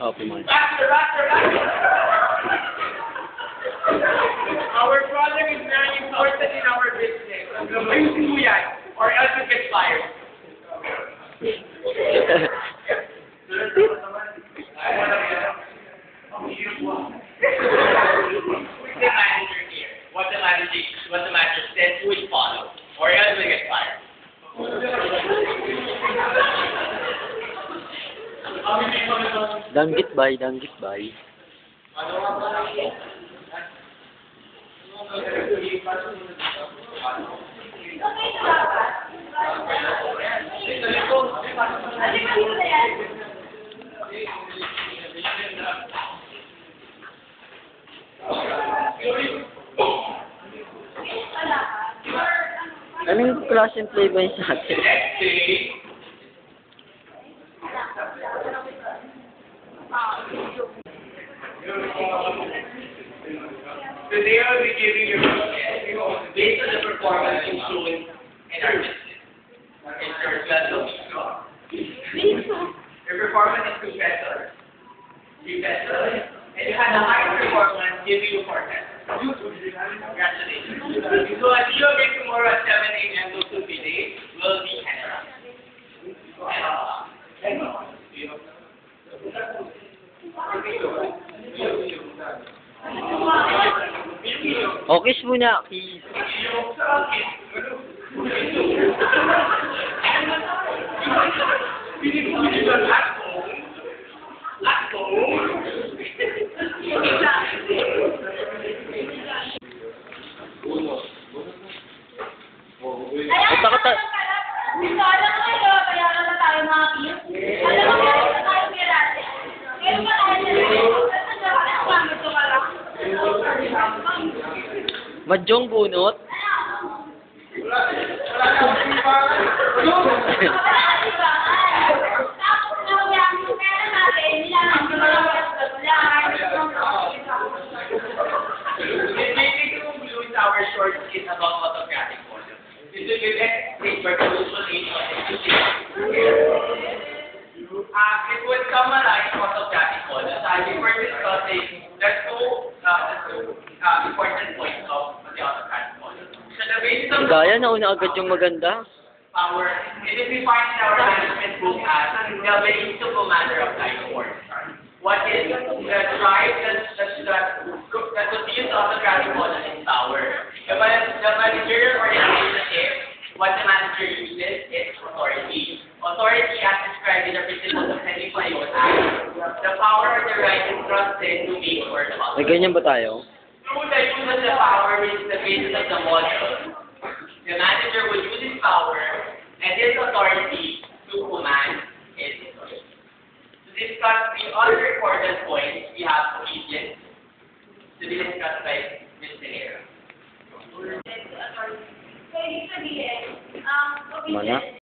Opo, mga. Our product is very important in our business. Ayusin mo yan, or else you get fired. Who's the manager here? What the manager said, you will follow, or else you get fired. Danggit bay, danggit bay. Anong klaseng play ba yung sa atin? Today I'll be giving you based on the performance you've shown in our business. In terms of your performance is 2 pesos. 3 pesos. And you had a high performance, give you 4 pesos. Congratulations. So at DOB tomorrow at 7 a.m. to 2 p.m. will be Canada. O, kiss muna, kiss. Madyong bunot. Our short is about photographic model. This will be next stage where solution it would summarize photographic model. So I think we're discussing there's two important points of the AutoCAD model. So the basis of Gaya, nauna agad yung maganda. power, it is defined in our management book as the basic commander of life force. What is the drive that would be used AutoCAD model in power? The managerial organization is what the manager uses is authority. Authority as described in the principles of Henry Fayol as the power or the right entrusted to make or the May ganyan ba tayo? through the use of the power, which is the basis of the model, the manager will use his power and his authority to command his employees. To discuss the other important points, we have obedience to be discussed by Ms. Tenera. Mana?